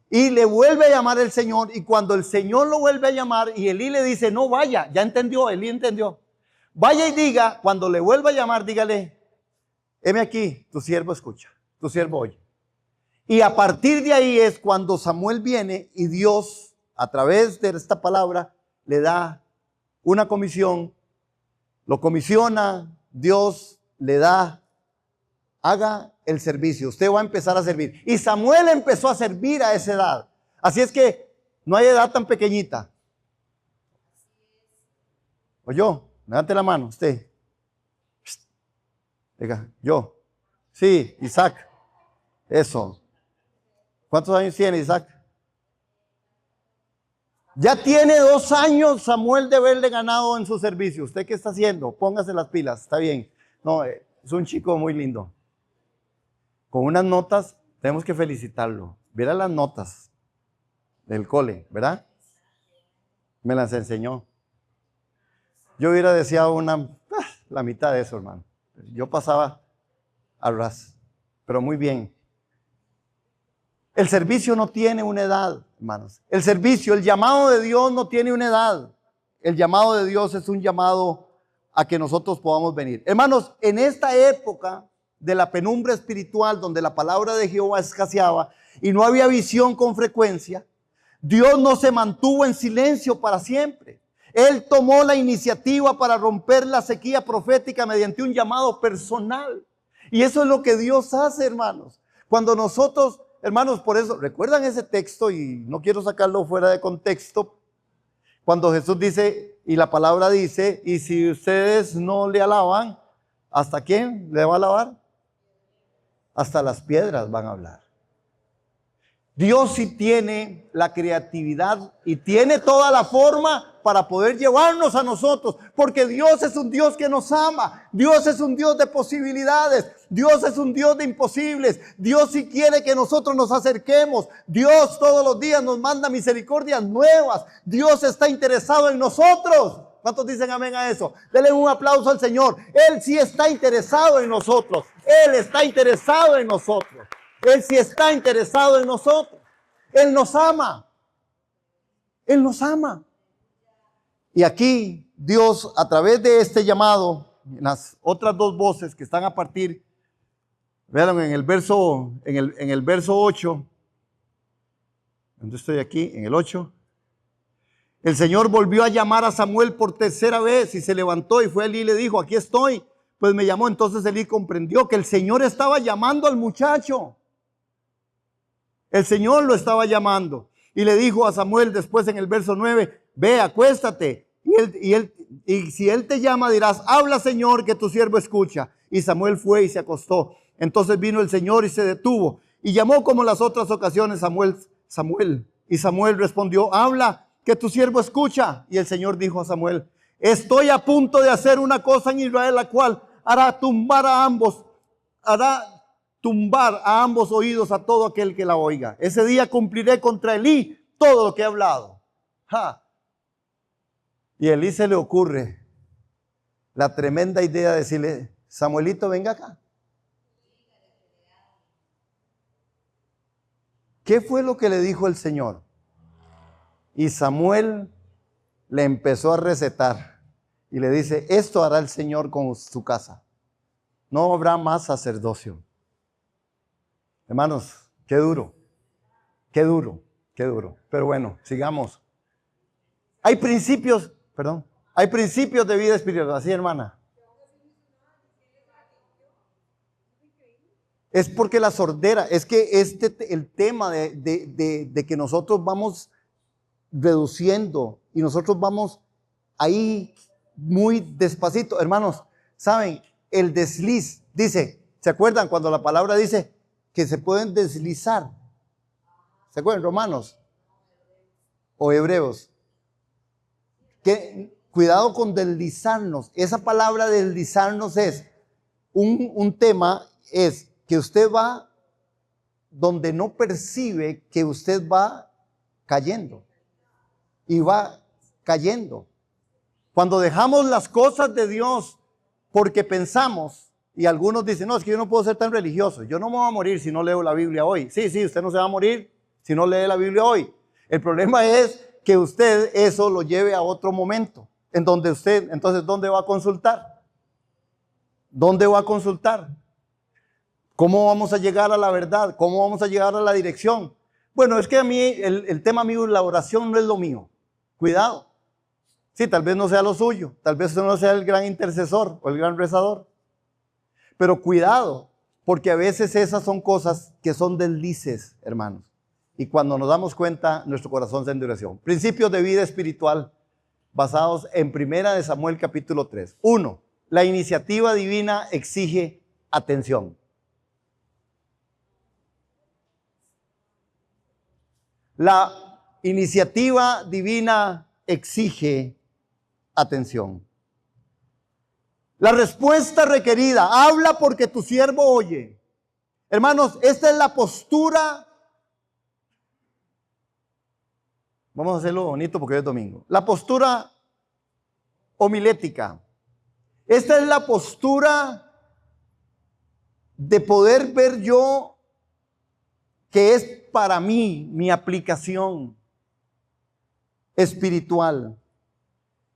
Y le vuelve a llamar el Señor. Y cuando el Señor lo vuelve a llamar y Elí le dice, no vaya, ya entendió, Elí entendió. Vaya y diga, cuando le vuelva a llamar, dígale, heme aquí, tu siervo escucha, tu siervo oye. Y a partir de ahí es cuando Samuel viene y Dios, a través de esta palabra, le da una comisión, lo comisiona, Dios le da, haga el servicio, usted va a empezar a servir. Y Samuel empezó a servir a esa edad. Así es que no hay edad tan pequeñita. O yo, levante la mano, usted. Diga, yo. Sí, Isaac. Eso. ¿Cuántos años tiene Isaac? Ya tiene 2 años Samuel de haberle ganado en su servicio. ¿Usted qué está haciendo? Póngase las pilas, está bien. No, es un chico muy lindo. Con unas notas, tenemos que felicitarlo. Viera las notas del cole, ¿verdad? Me las enseñó. Yo hubiera deseado la mitad de eso, hermano. Yo pasaba al ras, pero muy bien. El servicio no tiene una edad, hermanos. El servicio, el llamado de Dios no tiene una edad. El llamado de Dios es un llamado a que nosotros podamos venir. Hermanos, en esta época de la penumbra espiritual, donde la palabra de Jehová escaseaba y no había visión con frecuencia, Dios no se mantuvo en silencio para siempre. Él tomó la iniciativa para romper la sequía profética mediante un llamado personal. Y eso es lo que Dios hace, hermanos. Cuando nosotros, hermanos, por eso, ¿recuerdan ese texto? Y no quiero sacarlo fuera de contexto. Cuando Jesús dice, y la palabra dice, y si ustedes no le alaban, ¿hasta quién le va a alabar? Hasta las piedras van a hablar. Dios sí tiene la creatividad y tiene toda la forma para poder llevarnos a nosotros, porque Dios es un Dios que nos ama. Dios es un Dios de posibilidades. Dios es un Dios de imposibles. Dios sí quiere que nosotros nos acerquemos. Dios todos los días nos manda misericordias nuevas. Dios está interesado en nosotros. ¿Cuántos dicen amén a eso? Denle un aplauso al Señor. Él sí está interesado en nosotros. Él está interesado en nosotros. Él sí está interesado en nosotros. Él nos ama. Él nos ama. Y aquí Dios, a través de este llamado, en las otras 2 voces que están a partir, vean en el verso 8, ¿dónde estoy aquí? En el 8. El Señor volvió a llamar a Samuel por 3ª vez y se levantó y fue a Elí y le dijo, aquí estoy. Pues me llamó. Entonces Elí comprendió que el Señor estaba llamando al muchacho. El Señor lo estaba llamando. Y le dijo a Samuel después en el verso 9, ve, acuéstate. Y si él te llama dirás, habla Señor, que tu siervo escucha. Y Samuel fue y se acostó. Entonces vino el Señor y se detuvo. Y llamó como las otras ocasiones Samuel. Y Samuel respondió, habla, que tu siervo escucha. Y el Señor dijo a Samuel, estoy a punto de hacer una cosa en Israel, la cual hará tumbar a ambos oídos a todo aquel que la oiga. Ese día cumpliré contra Elí todo lo que he hablado. Y a Elí se le ocurre la tremenda idea de decirle, Samuelito, venga acá. ¿Qué fue lo que le dijo el Señor? Y Samuel le empezó a recetar y le dice, esto hará el Señor con su casa. No habrá más sacerdocio. Hermanos, qué duro, qué duro, qué duro. Pero bueno, sigamos. Hay principios de vida espiritual, así, hermana. Es porque la sordera, es que el tema de que nosotros vamos reduciendo y nosotros vamos ahí muy despacito. Hermanos, ¿saben? El desliz, dice, ¿se acuerdan cuando la palabra dice que se pueden deslizar? ¿Se acuerdan? Romanos o Hebreos. Que cuidado con deslizarnos. Esa palabra deslizarnos es un tema, es que usted va donde no percibe que usted va cayendo. y va cayendo. Cuando dejamos las cosas de Dios porque pensamos, y algunos dicen, no, es que yo no puedo ser tan religioso, yo no me voy a morir si no leo la Biblia hoy. Sí, usted no se va a morir si no lee la Biblia hoy. El problema es que usted eso lo lleve a otro momento, en donde usted, entonces, ¿dónde va a consultar? ¿Dónde va a consultar? ¿Cómo vamos a llegar a la verdad? ¿Cómo vamos a llegar a la dirección? Bueno, es que a mí el tema mío, la oración no es lo mío. Cuidado. Sí, tal vez no sea lo suyo, tal vez usted no sea el gran intercesor o el gran rezador. Pero cuidado, porque a veces esas son cosas que son deslices, hermanos. Y cuando nos damos cuenta, nuestro corazón se endureció. Principios de vida espiritual basados en 1 Samuel capítulo 3. 1. La iniciativa divina exige atención. La iniciativa divina exige atención. La respuesta requerida, habla porque tu siervo oye. Hermanos, esta es la postura. Vamos a hacerlo bonito porque hoy es domingo. La postura homilética. Esta es la postura de poder ver yo que es para mí mi aplicación espiritual,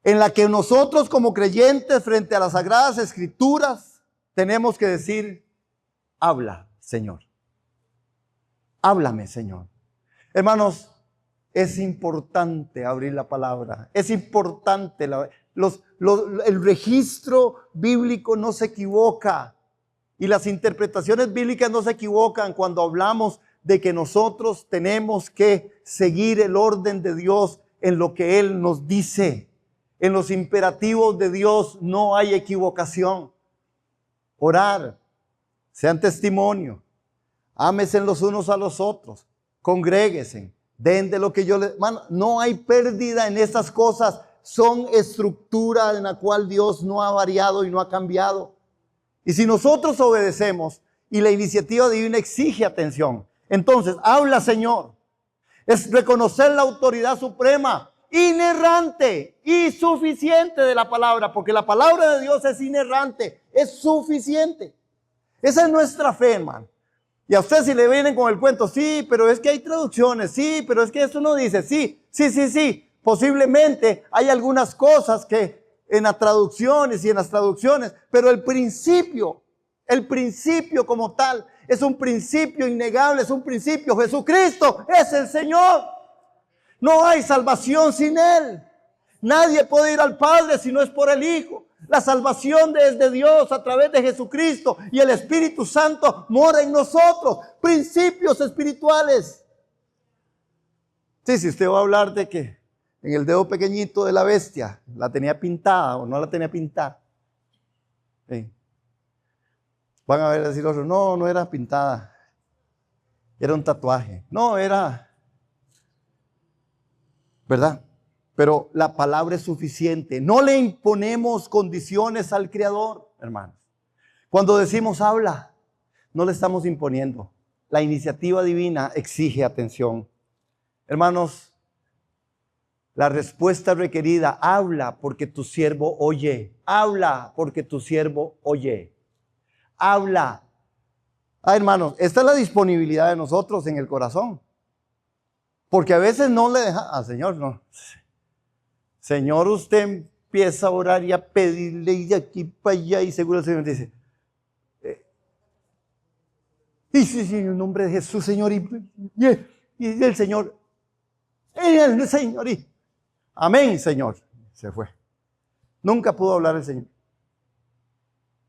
en la que nosotros como creyentes frente a las Sagradas Escrituras tenemos que decir, habla, Señor. Háblame, Señor. Hermanos, es importante abrir la palabra. Es importante. El registro bíblico no se equivoca. Y las interpretaciones bíblicas no se equivocan cuando hablamos de que nosotros tenemos que seguir el orden de Dios en lo que Él nos dice. En los imperativos de Dios no hay equivocación. Orar, sean testimonio, ámense los unos a los otros, congréguense, den de lo que yo les... Hermano, no hay pérdida en estas cosas, son estructura en la cual Dios no ha variado y no ha cambiado. Y si nosotros obedecemos y la iniciativa divina exige atención, entonces habla, Señor. Es reconocer la autoridad suprema, inerrante y suficiente de la palabra, porque la palabra de Dios es inerrante, es suficiente. Esa es nuestra fe, hermano. Y a usted si le vienen con el cuento, sí, pero es que hay traducciones, sí, pero es que esto no dice, sí. Posiblemente hay algunas cosas que en las traducciones y en las traducciones, pero el principio como tal, es un principio innegable, es un principio. Jesucristo es el Señor. No hay salvación sin Él. Nadie puede ir al Padre si no es por el Hijo. La salvación es de Dios a través de Jesucristo y el Espíritu Santo mora en nosotros. Principios espirituales. Sí, si usted va a hablar de que en el dedo pequeñito de la bestia la tenía pintada o no la tenía pintada. Sí. Van a ver decir otros, no era pintada. Era un tatuaje. No, era... ¿Verdad? Pero la palabra es suficiente. No le imponemos condiciones al Creador, hermanos. Cuando decimos habla, no le estamos imponiendo. La iniciativa divina exige atención. Hermanos, la respuesta requerida, habla porque tu siervo oye. Habla porque tu siervo oye. Habla. Hermanos, esta es la disponibilidad de nosotros en el corazón. Porque a veces no le deja al Señor, no. Señor, usted empieza a orar y a pedirle y de aquí para allá y seguro el Señor dice, sí, en el nombre de Jesús, Señor, y el Señor, amén, Señor. Se fue. Nunca pudo hablar el Señor.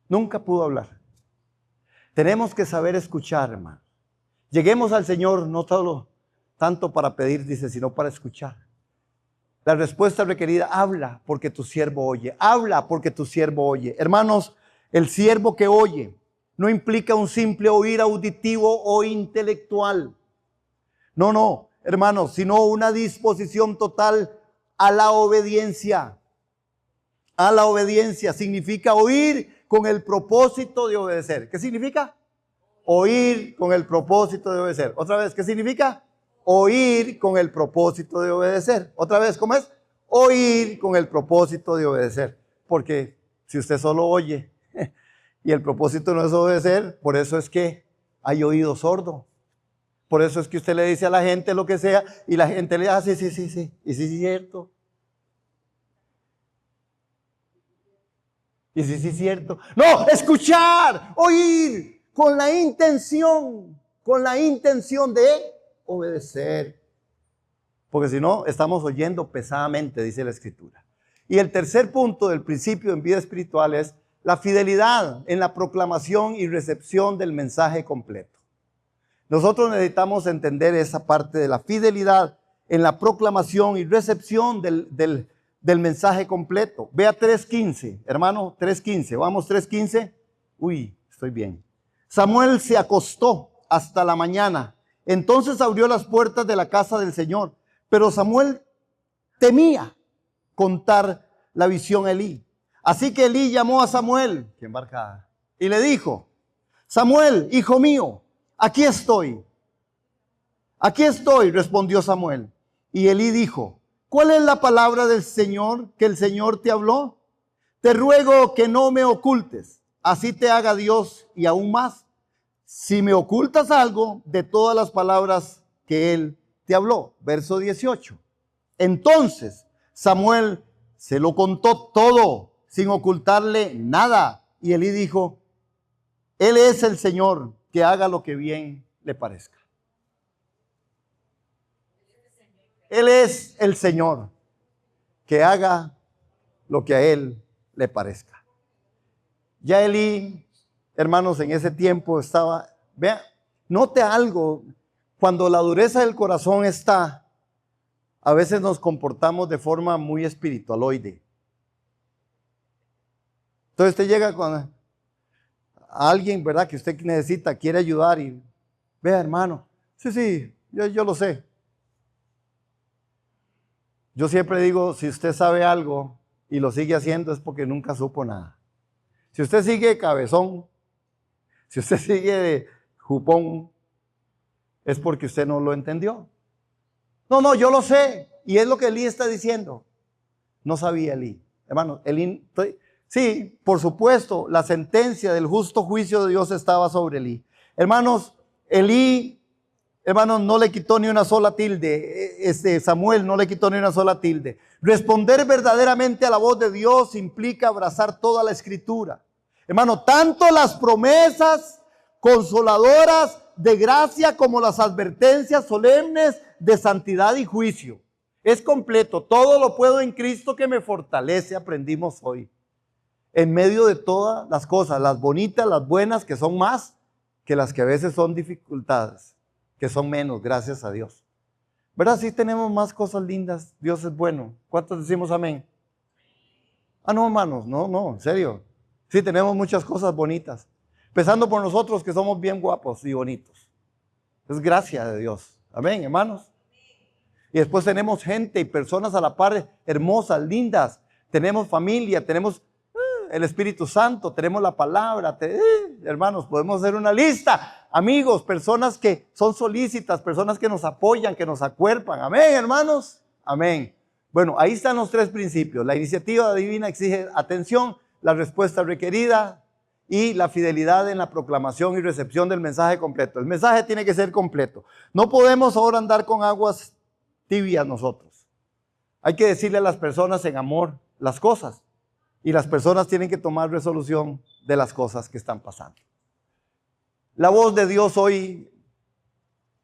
Nunca pudo hablar. Tenemos que saber escuchar, hermano. Lleguemos al Señor no tanto para pedir, dice, sino para escuchar. La respuesta requerida, habla porque tu siervo oye. Habla porque tu siervo oye. Hermanos, el siervo que oye no implica un simple oír auditivo o intelectual. No, hermanos, sino una disposición total a la obediencia. A la obediencia significa oír con el propósito de obedecer. ¿Qué significa? Oír con el propósito de obedecer. Otra vez, ¿qué significa? Oír con el propósito de obedecer. Otra vez, ¿cómo es? Oír con el propósito de obedecer. Porque si usted solo oye y el propósito no es obedecer, por eso es que hay oído sordo. Por eso es que usted le dice a la gente lo que sea y la gente le hace sí, sí, sí. Y sí, es cierto. Y sí, sí, es cierto. No, escuchar, oír con la intención de obedecer. Porque si no, estamos oyendo pesadamente, dice la Escritura. Y el tercer punto del principio en vida espiritual es la fidelidad en la proclamación y recepción del mensaje completo. Nosotros necesitamos entender esa parte de la fidelidad en la proclamación y recepción del mensaje completo. Vea 3:15, hermano, 3:15. Vamos, 3:15. Uy, estoy bien. Samuel se acostó hasta la mañana. Entonces abrió las puertas de la casa del Señor. Pero Samuel temía contar la visión a Elí. Así que Elí llamó a Samuel, que embarcada, y le dijo: Samuel, hijo mío, aquí estoy. Aquí estoy, respondió Samuel. Y Elí dijo: ¿cuál es la palabra del Señor que el Señor te habló? Te ruego que no me ocultes, así te haga Dios y aún más, si me ocultas algo de todas las palabras que Él te habló. Verso 18. Entonces Samuel se lo contó todo, sin ocultarle nada. Y Elí dijo: Él es el Señor, que haga lo que bien le parezca. Él es el Señor, que haga lo que a Él le parezca. Ya Elí, hermanos, en ese tiempo estaba, vea, note algo, cuando la dureza del corazón está, a veces nos comportamos de forma muy espiritualoide. Entonces usted llega con a alguien, ¿verdad?, que usted necesita, quiere ayudar y, vea, hermano, sí, yo lo sé. Yo siempre digo, si usted sabe algo y lo sigue haciendo es porque nunca supo nada. Si usted sigue cabezón, si usted sigue de jupón, es porque usted no lo entendió. No, yo lo sé. Y es lo que Elí está diciendo. No sabía Elí. Hermano, Elí, sí, por supuesto, la sentencia del justo juicio de Dios estaba sobre Elí. Hermanos, Elí, hermanos, no le quitó ni una sola tilde. Samuel no le quitó ni una sola tilde. Responder verdaderamente a la voz de Dios implica abrazar toda la Escritura. Hermano, tanto las promesas consoladoras de gracia como las advertencias solemnes de santidad y juicio. Es completo. Todo lo puedo en Cristo que me fortalece, aprendimos hoy. En medio de todas las cosas, las bonitas, las buenas, que son más que las que a veces son dificultades, que son menos, gracias a Dios. ¿Verdad? Sí tenemos más cosas lindas. Dios es bueno. ¿Cuántos decimos amén? Ah, no, hermanos, no, en serio. Sí tenemos muchas cosas bonitas. Empezando por nosotros que somos bien guapos y bonitos. Es gracia de Dios. Amén, hermanos. Y después tenemos gente y personas a la par hermosas, lindas. Tenemos familia, tenemos el Espíritu Santo, tenemos la palabra. Hermanos, podemos hacer una lista. Amigos, personas que son solícitas, personas que nos apoyan, que nos acuerpan. Amén, hermanos. Amén. Bueno, ahí están los tres principios. La iniciativa divina exige atención, la respuesta requerida y la fidelidad en la proclamación y recepción del mensaje completo. El mensaje tiene que ser completo. No podemos ahora andar con aguas tibias nosotros. Hay que decirle a las personas en amor las cosas. Y las personas tienen que tomar resolución de las cosas que están pasando. La voz de Dios hoy,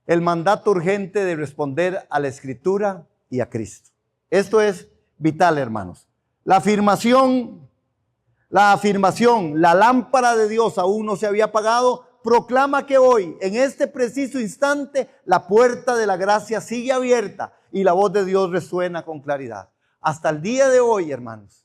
el mandato urgente de responder a la Escritura y a Cristo. Esto es vital, hermanos. La afirmación, la lámpara de Dios aún no se había apagado, proclama que hoy, en este preciso instante, la puerta de la gracia sigue abierta y la voz de Dios resuena con claridad. Hasta el día de hoy, hermanos,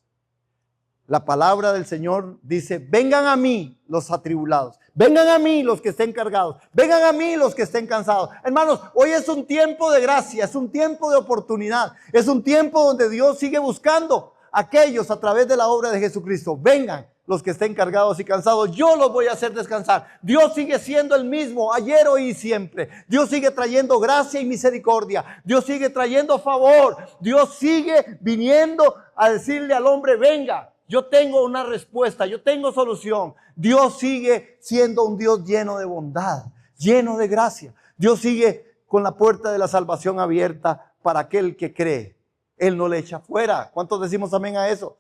la palabra del Señor dice: vengan a mí los atribulados, vengan a mí los que estén cargados, vengan a mí los que estén cansados. Hermanos, hoy es un tiempo de gracia, es un tiempo de oportunidad, es un tiempo donde Dios sigue buscando a aquellos a través de la obra de Jesucristo. Vengan, los que estén cargados y cansados, yo los voy a hacer descansar. Dios sigue siendo el mismo, ayer, hoy y siempre. Dios sigue trayendo gracia y misericordia. Dios sigue trayendo favor. Dios sigue viniendo a decirle al hombre, venga, yo tengo una respuesta, yo tengo solución. Dios sigue siendo un Dios lleno de bondad, lleno de gracia. Dios sigue con la puerta de la salvación abierta para aquel que cree. Él no le echa fuera. ¿Cuántos decimos amén a eso?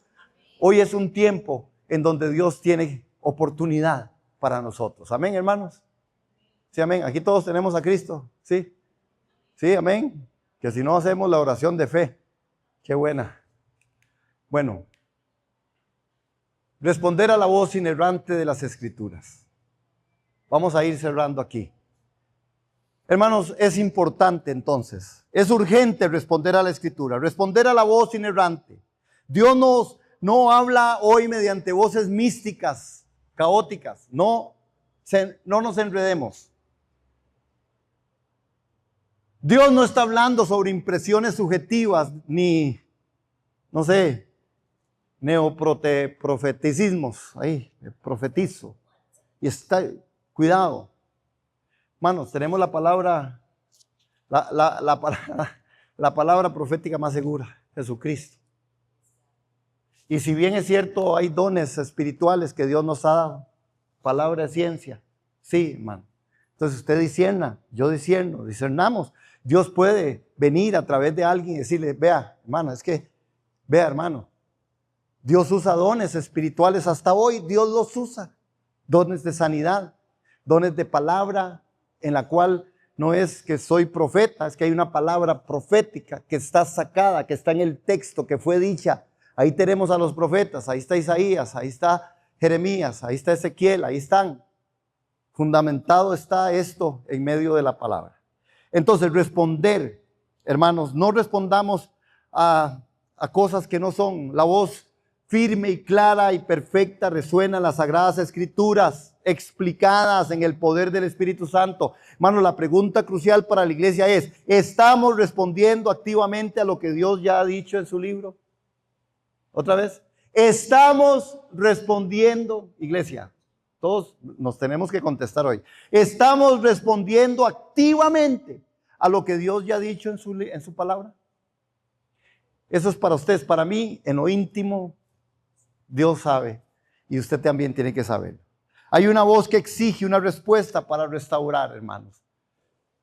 Hoy es un tiempo en donde Dios tiene oportunidad para nosotros. Amén, hermanos. Sí, amén. Aquí todos tenemos a Cristo. Sí. Sí, amén. Que si no hacemos la oración de fe. Qué buena. Bueno. Responder a la voz inerrante de las Escrituras. Vamos a ir cerrando aquí. Hermanos, es importante entonces. Es urgente responder a la Escritura. Responder a la voz inerrante. Dios no habla hoy mediante voces místicas, caóticas. No nos enredemos. Dios no está hablando sobre impresiones subjetivas ni, no sé, neoprofeticismos. Ahí, profetizo. Y cuidado. Hermanos, tenemos la palabra, la palabra profética más segura, Jesucristo. Y si bien es cierto, hay dones espirituales que Dios nos ha dado, palabra de ciencia, sí, hermano. Entonces usted discierna, yo discierno, discernamos. Dios puede venir a través de alguien y decirle, vea, hermano, vea, hermano, Dios usa dones espirituales hasta hoy, Dios los usa. Dones de sanidad, dones de palabra, en la cual no es que soy profeta, es que hay una palabra profética que está sacada, que está en el texto, que fue dicha. Ahí tenemos a los profetas, ahí está Isaías, ahí está Jeremías, ahí está Ezequiel, ahí están. Fundamentado está esto en medio de la palabra. Entonces, responder, hermanos, no respondamos a cosas que no son. La voz firme y clara y perfecta resuena en las Sagradas Escrituras, explicadas en el poder del Espíritu Santo. Hermanos, la pregunta crucial para la iglesia es, ¿estamos respondiendo activamente a lo que Dios ya ha dicho en su libro? Otra vez, estamos respondiendo, iglesia, todos nos tenemos que contestar hoy. ¿Estamos respondiendo activamente a lo que Dios ya ha dicho en su palabra? Eso es para ustedes, para mí, en lo íntimo, Dios sabe y usted también tiene que saber. Hay una voz que exige una respuesta para restaurar, hermanos.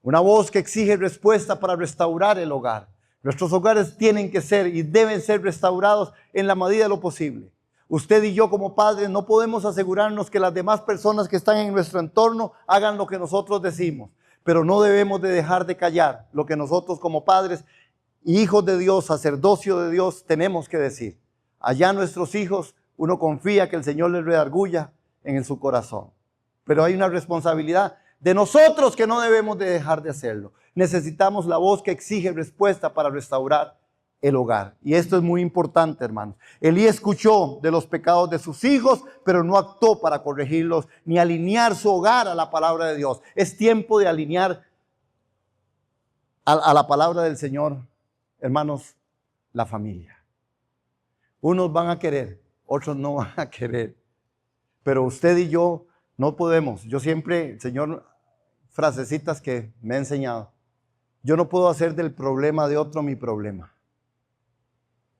Una voz que exige respuesta para restaurar el hogar. Nuestros hogares tienen que ser y deben ser restaurados en la medida de lo posible. Usted y yo como padres no podemos asegurarnos que las demás personas que están en nuestro entorno hagan lo que nosotros decimos. Pero no debemos de dejar de callar lo que nosotros como padres y hijos de Dios, sacerdocio de Dios, tenemos que decir. Allá nuestros hijos, uno confía que el Señor les redarguya en su corazón. Pero hay una responsabilidad de nosotros que no debemos de dejar de hacerlo. Necesitamos la voz que exige respuesta para restaurar el hogar. Y esto es muy importante, hermanos. Elí escuchó de los pecados de sus hijos, pero no actuó para corregirlos, ni alinear su hogar a la palabra de Dios. Es tiempo de alinear a la palabra del Señor, hermanos, la familia. Unos van a querer, otros no van a querer. Pero usted y yo no podemos. Yo siempre, el Señor, frasecitas que me ha enseñado. Yo no puedo hacer del problema de otro mi problema.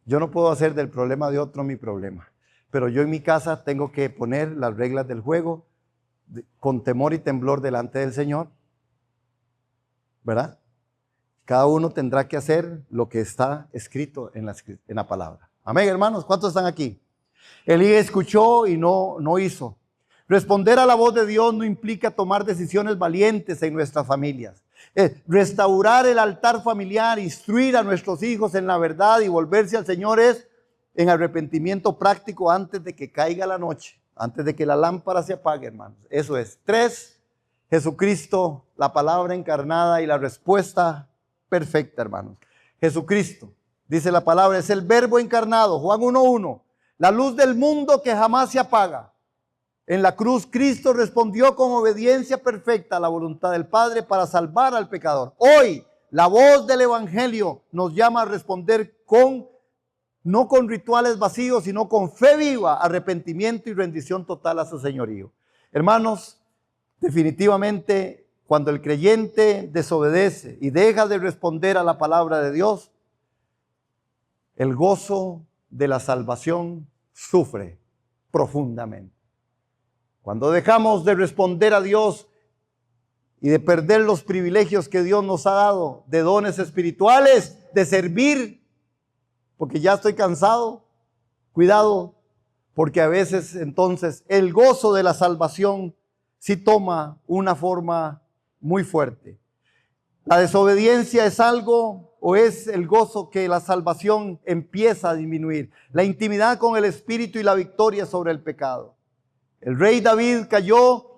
Yo no puedo hacer del problema de otro mi problema. Pero yo en mi casa tengo que poner las reglas del juego con temor y temblor delante del Señor. ¿Verdad? Cada uno tendrá que hacer lo que está escrito en la palabra. Amén, hermanos. ¿Cuántos están aquí? Elí escuchó y no hizo. Responder a la voz de Dios no implica tomar decisiones valientes en nuestras familias. Restaurar el altar familiar, instruir a nuestros hijos en la verdad y volverse al Señor es en arrepentimiento práctico antes de que caiga la noche, antes de que la lámpara se apague, hermanos. Eso es. 3, Jesucristo, la palabra encarnada y la respuesta perfecta, hermanos. Jesucristo, dice la palabra, es el verbo encarnado, Juan 1:1, la luz del mundo que jamás se apaga. En la cruz, Cristo respondió con obediencia perfecta a la voluntad del Padre para salvar al pecador. Hoy, la voz del Evangelio nos llama a responder con no con rituales vacíos, sino con fe viva, arrepentimiento y rendición total a su señorío. Hermanos, definitivamente, cuando el creyente desobedece y deja de responder a la palabra de Dios, el gozo de la salvación sufre profundamente. Cuando dejamos de responder a Dios y de perder los privilegios que Dios nos ha dado, de dones espirituales, de servir, porque ya estoy cansado, cuidado, porque a veces entonces el gozo de la salvación sí toma una forma muy fuerte. La desobediencia es algo, o es el gozo que la salvación empieza a disminuir. La intimidad con el Espíritu y la victoria sobre el pecado. El rey David cayó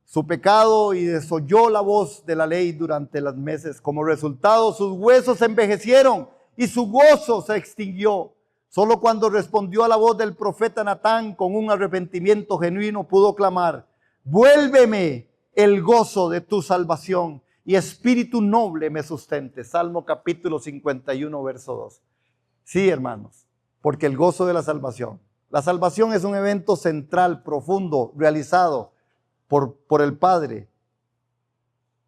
su pecado y desoyó la voz de la ley durante los meses. Como resultado, sus huesos se envejecieron y su gozo se extinguió. Solo cuando respondió a la voz del profeta Natán con un arrepentimiento genuino pudo clamar: vuélveme el gozo de tu salvación y espíritu noble me sustente. Salmo capítulo 51, verso 2. Sí, hermanos, porque el gozo de la salvación. La salvación es un evento central, profundo, realizado por el Padre,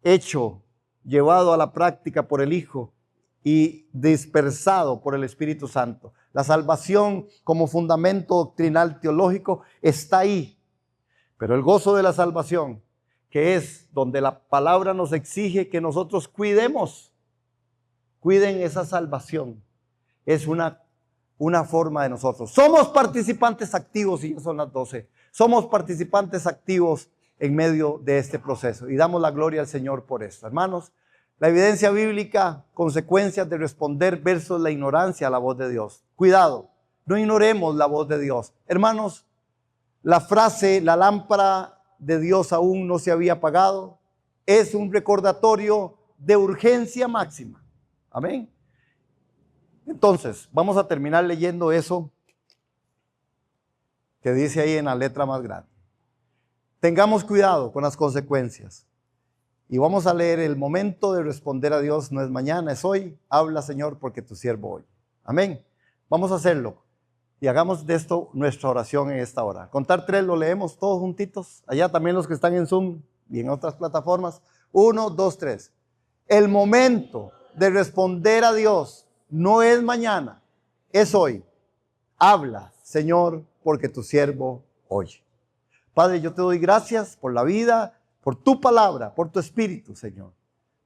hecho, llevado a la práctica por el Hijo y dispersado por el Espíritu Santo. La salvación como fundamento doctrinal teológico está ahí, pero el gozo de la salvación, que es donde la palabra nos exige que nosotros cuiden esa salvación, es una forma de nosotros. Somos participantes activos, y ya son las 12. Somos participantes activos en medio de este proceso y damos la gloria al Señor por esto. Hermanos, la evidencia bíblica, consecuencias de responder versus la ignorancia a la voz de Dios. Cuidado, no ignoremos la voz de Dios. Hermanos, la frase, la lámpara de Dios aún no se había apagado, es un recordatorio de urgencia máxima. Amén. Entonces, vamos a terminar leyendo eso que dice ahí en la letra más grande. Tengamos cuidado con las consecuencias. Y vamos a leer: el momento de responder a Dios no es mañana, es hoy. Habla, Señor, porque tu siervo oye. Amén. Vamos a hacerlo. Y hagamos de esto nuestra oración en esta hora. Contar 3, lo leemos todos juntitos. Allá también los que están en Zoom y en otras plataformas. 1, 2, 3. El momento de responder a Dios no es mañana, es hoy. Habla, Señor, porque tu siervo oye. Padre, yo te doy gracias por la vida, por tu palabra, por tu espíritu, Señor.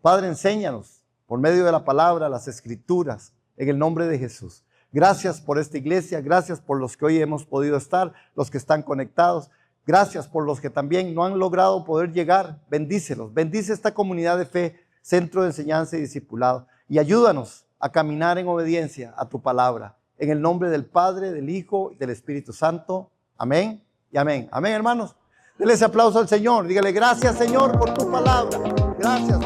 Padre, enséñanos por medio de la palabra, las escrituras, en el nombre de Jesús. Gracias por esta iglesia, gracias por los que hoy hemos podido estar, los que están conectados. Gracias por los que también no han logrado poder llegar. Bendícelos, bendice esta comunidad de fe, centro de enseñanza y discipulado. Y ayúdanos a caminar en obediencia a tu palabra. En el nombre del Padre, del Hijo y del Espíritu Santo. Amén y amén. Amén, hermanos. Denle ese aplauso al Señor. Dígale: gracias, Señor, por tu palabra. Gracias.